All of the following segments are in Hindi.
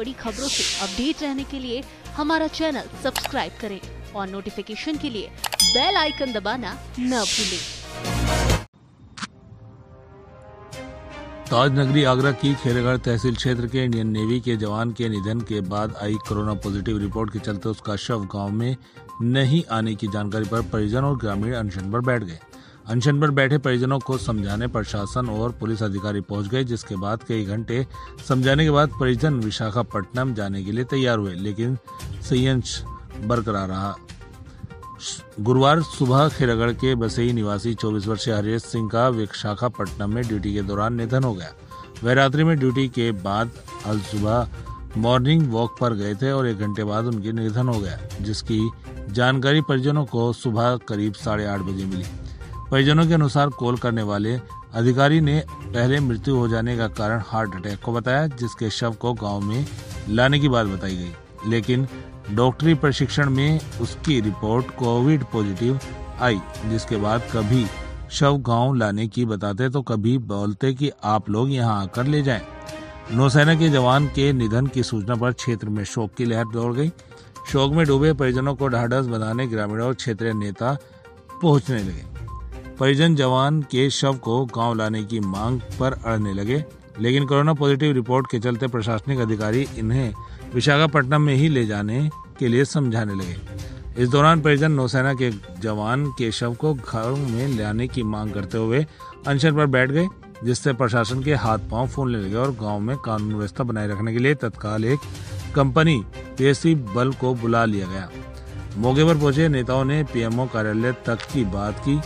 बड़ी खबरों से अपडेट रहने के लिए हमारा चैनल सब्सक्राइब करें और नोटिफिकेशन के लिए बेल आइकन दबाना न भूलें। ताज नगरी आगरा की खेरेगढ़ तहसील क्षेत्र के इंडियन नेवी के जवान के निधन के बाद आई कोरोना पॉजिटिव रिपोर्ट के चलते उसका शव गांव में नहीं आने की जानकारी पर परिजन और ग्रामीण अनशन पर बैठ गए। अनशन पर बैठे परिजनों को समझाने प्रशासन और पुलिस अधिकारी पहुंच गए, जिसके बाद कई घंटे समझाने के बाद परिजन विशाखापट्टनम जाने के लिए तैयार हुए, लेकिन संयंत्र बरकरार रहा। गुरुवार सुबह खेरागढ़ के बसई निवासी 24 वर्षीय हरीश सिंह का विशाखापट्टनम में ड्यूटी के दौरान निधन हो गया। वह रात्रि में ड्यूटी के बाद आज सुबह मॉर्निंग वॉक पर गए थे और 1 घंटे बाद उनकी निधन हो गया, जिसकी जानकारी परिजनों को सुबह करीब 8:30 बजे मिली। परिजनों के अनुसार कॉल करने वाले अधिकारी ने पहले मृत्यु हो जाने का कारण हार्ट अटैक को बताया, जिसके शव को गांव में लाने की बात बताई गई, लेकिन डॉक्टरी प्रशिक्षण में उसकी रिपोर्ट कोविड पॉजिटिव आई, जिसके बाद कभी शव गांव लाने की बताते तो कभी बोलते कि आप लोग यहां आकर ले जाएं। नौसेना के जवान के निधन की सूचना पर क्षेत्र में शोक की लहर दौड़ गई। शोक में डूबे परिजनों को ढाढ़स बंधाने ग्रामीण और क्षेत्रीय नेता पहुंचने लगे। परिजन जवान के शव को गांव लाने की मांग पर अड़ने लगे, लेकिन कोरोना पॉजिटिव रिपोर्ट के चलते प्रशासनिक अधिकारी इन्हें विशाखापट्टनम में ही ले जाने के लिए समझाने लगे। इस दौरान परिजन नौसेना के जवान के शव को घर में लाने की मांग करते हुए अनशन पर बैठ गए, जिससे प्रशासन के हाथ पांव फूलने लगे और गांव में कानून व्यवस्था बनाए रखने के लिए तत्काल एक कंपनी पीएसी बल को बुला लिया गया। मौके पर पहुंचे नेताओं ने पीएमओ कार्यालय तक की बात की।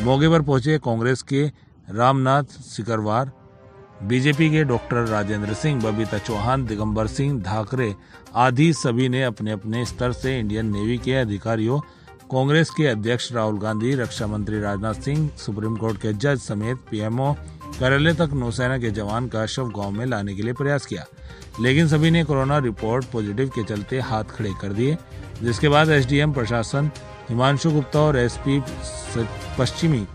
मौके पर पहुंचे कांग्रेस के रामनाथ सिकरवार, बीजेपी के डॉक्टर राजेंद्र सिंह, बबीता चौहान, दिगंबर सिंह धाकरे आदि सभी ने अपने अपने स्तर से इंडियन नेवी के अधिकारियों, कांग्रेस के अध्यक्ष राहुल गांधी, रक्षा मंत्री राजनाथ सिंह, सुप्रीम कोर्ट के जज समेत पीएमओ कार्यालय तक नौसेना के जवान का शव गांव में लाने के लिए प्रयास किया, लेकिन सभी ने कोरोना रिपोर्ट पॉजिटिव के चलते हाथ खड़े कर दिए। जिसके बाद एसडीएम प्रशासन हिमांशु गुप्ता और एसपी पश्चिमी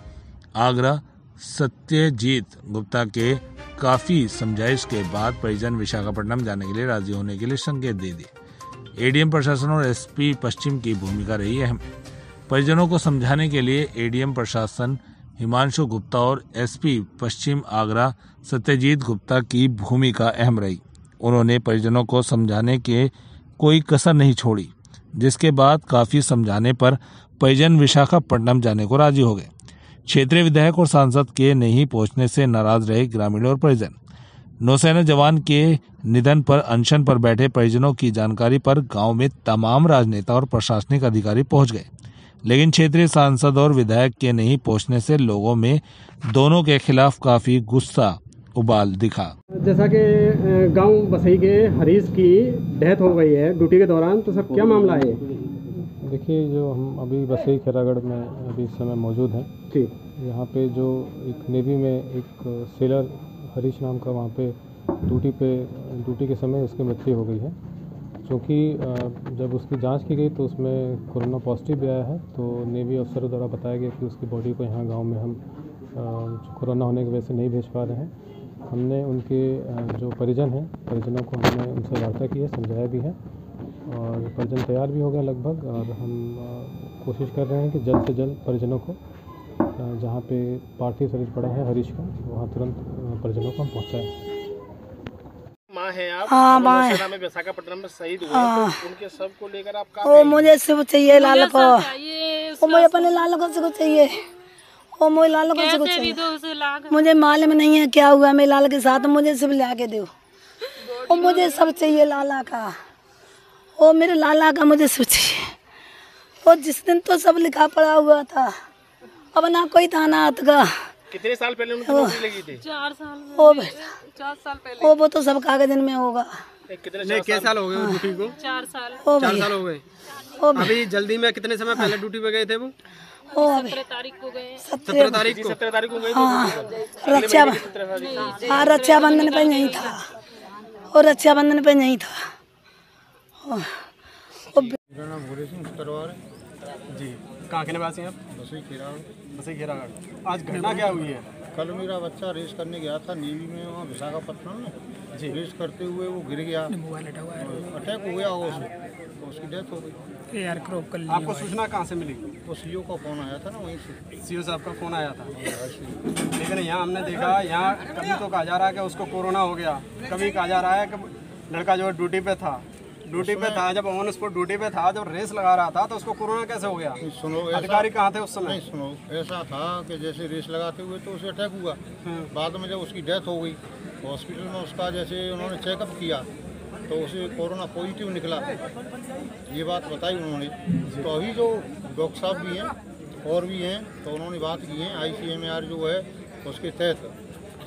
आगरा सत्यजीत गुप्ता के काफी समझाइश के बाद परिजन विशाखापट्टनम जाने के लिए राजी होने के लिए संकेत दे दिए। एडीएम प्रशासन और एसपी पश्चिम की भूमिका रही अहम। परिजनों को समझाने के लिए एडीएम प्रशासन हिमांशु गुप्ता और एसपी पश्चिम आगरा सत्यजीत गुप्ता की भूमिका अहम रही। उन्होंने परिजनों को समझाने के कोई कसर नहीं छोड़ी, जिसके बाद काफी समझाने पर परिजन विशाखापट्टनम जाने को राजी हो गए। क्षेत्रीय विधायक और सांसद के नहीं पहुंचने से नाराज रहे ग्रामीण और परिजन। नौसेना जवान के निधन पर अनशन पर बैठे परिजनों की जानकारी पर गांव में तमाम राजनेता और प्रशासनिक अधिकारी पहुंच गए, लेकिन क्षेत्रीय सांसद और विधायक के नहीं पहुंचने से लोगों में दोनों के खिलाफ काफी गुस्सा उबाल दिखा। जैसा कि गांव बसई के हरीश की डेथ हो गई है ड्यूटी के दौरान, तो सर क्या मामला है? देखिए, जो हम अभी बसई खेरागढ़ में अभी इस समय मौजूद हैं, ठीक, यहाँ पे जो एक नेवी में एक सेलर हरीश नाम का वहाँ पे ड्यूटी के समय उसकी मृत्यु हो गई है। क्योंकि जब उसकी जांच की गई तो उसमें कोरोना पॉजिटिव भी आया है, तो नेवी अफसरों द्वारा बताया गया कि उसकी बॉडी को यहाँ गांव में हम कोरोना होने की वजह से नहीं भेज पा रहे हैं। हमने उनके जो परिजन हैं, परिजनों को हमने उनसे वार्ता की है, समझाया भी है और परिजन तैयार भी हो गया लगभग, और हम कोशिश कर रहे हैं कि जल्द से जल्द परिजनों को जहाँ पे पार्थिव शरीर पड़ा है हरीश का, वहाँ तुरंत परिजनों को हम पहुँचाएँ। माँ है आप? हाँ, माँ है। में विशाखापट्टनम में शहीद हुए, तो उनके सब को लेकर आप ओ मुझे सब चाहिए लाल को, ओ मुझे अपने लाल को से चाहिए, ओ मुझे लाल को से चाहिए। मुझे मालूम नहीं है क्या हुआ मेरे लाल के साथ, मुझे सब ला के दो। ओ मुझे सब चाहिए लाला का, ओ मेरे लाला का मुझे सब चाहिए। ओ जिस दिन तो सब लिखा पड़ा हुआ था, अब ना कोई था ना हाथ का। कितने साल पहले उनकी नौकरी लगी थी? 4 साल। ओ बेटा 4 साल पहले। ओ वो तो सब कागज में होगा। कितने साल हो गए ड्यूटी को? 4 साल। 4 साल हो गए। अभी जल्दी में कितने समय पहले ड्यूटी पे गए थे वो? 17 तारीख को गए। 17 तारीख को गए। रक्षाबंधन पे नहीं था, और रक्षाबंधन पे नहीं था। मेरा नाम भूरी सिंह तरवार है जी। कहाँ के निवासी हैं आप? बसई खेरागढ़। बसई खेरागढ़। आज घटना क्या हुई है? कल मेरा बच्चा रेस करने गया था नेवी में, वहाँ विशाखापट्टनम में जी। रेस करते हुए वो गिर गया, अटैक हो गया उसे, तो उसकी डेथ हो गई। यार क्रॉप कर लिया। आपको सूचना कहाँ से मिली? वो सीओ का फ़ोन आया था ना, वहीं से सीओ साहब का फ़ोन आया था। लेकिन यहाँ हमने देखा, यहाँ कभी तो कहा जा रहा है कि उसको कोरोना हो गया, कभी कहा जा रहा है कि लड़का जो है ड्यूटी पे था, जब ऑन स्पॉट ड्यूटी पे था, जब रेस लगा रहा था तो उसको कोरोना कैसे हो गया? सुनो, अधिकारी कहाँ थे उस समय? नहीं सुनो, ऐसा था कि जैसे रेस लगाते हुए तो उसे अटैक हुआ, बाद में जब उसकी डेथ हो गई हॉस्पिटल में, उसका जैसे उन्होंने चेकअप किया तो उसे कोरोना पॉजिटिव निकला, ये बात बताई उन्होंने। तो अभी जो डॉक्टर साहब भी हैं और भी हैं, तो उन्होंने बात की है ICMR जो है उसके तहत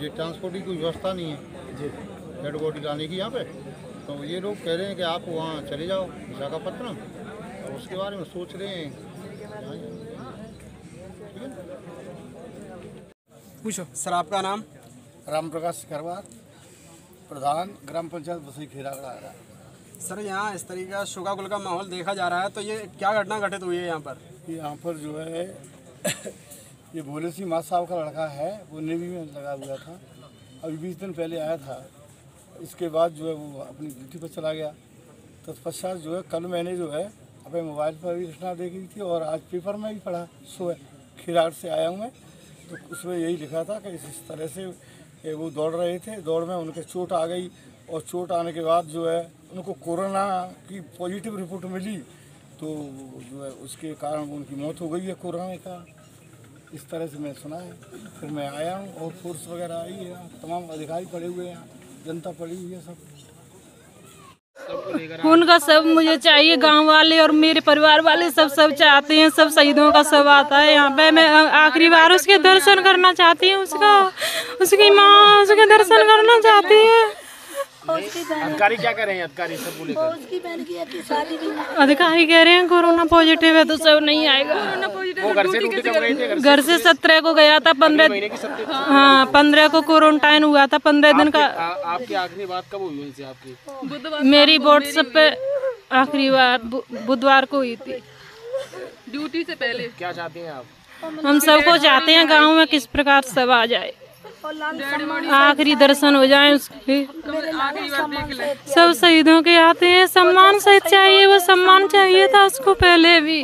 ये ट्रांसपोर्ट की कोई व्यवस्था नहीं है डेड बॉडी लाने की यहाँ पे, तो ये लोग कह रहे हैं कि आप वहाँ चले जाओ विशाखापट्टनम, और उसके बारे में सोच रहे हैं। ठीक है, पूछो सर, आपका नाम? राम प्रकाश करवार, प्रधान ग्राम पंचायत बसई खेरागड़ा। सर, यहाँ इस तरीके का शोकाकुल का माहौल देखा जा रहा है, तो ये क्या घटना घटित हुई है यहाँ पर? यहाँ पर जो है ये भोले सिंह माँ साहब का लड़का है, वो नेवी में लगा हुआ था, अभी 20 दिन पहले आया था। इसके बाद जो है वो अपनी ड्यूटी पर चला गया। तत्पश्चात जो है कल मैंने जो है अपने मोबाइल पर भी घटना देखी थी और आज पेपर में भी पढ़ा, सुबह खिराड़ से आया हूँ मैं, तो उसमें यही लिखा था कि इस तरह से वो दौड़ रहे थे, दौड़ में उनके चोट आ गई और चोट आने के बाद जो है उनको कोरोना की पॉजिटिव रिपोर्ट मिली, तो जो है उसके कारण उनकी मौत हो गई है कोरोना का। इस तरह से मैं सुना है, फिर मैं आया हूँ और फोर्स वगैरह आई है, तमाम अधिकारी पड़े हुए हैं, जनता पड़ी हुई है, सब उनका सब मुझे चाहिए। गांव वाले और मेरे परिवार वाले सब चाहते हैं, सब शहीदों का सब आता है यहाँ पे। मैं आखिरी बार उसके दर्शन करना चाहती हूँ, उसकी माँ उसके दर्शन करना चाहती है। अधिकारी क्या कह रहे हैं? अधिकारी सब बोले, अधिकारी कह रहे हैं कोरोना पॉजिटिव है तो सब नहीं आएगा। वो घर से ड्यूटी कब गए थे? घर से 17 को गया था, 15 को क्वारंटाइन हुआ था, 15 दिन का। आपकी आखिरी बात कब हुई उनसे? आपकी मेरी व्हाट्सएप पे आखिरी बात बुधवार को हुई थी, ड्यूटी से पहले। क्या चाहते हैं आप? हम सबको चाहते हैं गांव में किस प्रकार सब आ जाए, आखिरी दर्शन हो जाए उसके। सब शहीदों के आते हैं, सम्मान सहित चाहिए, वो सम्मान चाहिए था उसको पहले भी।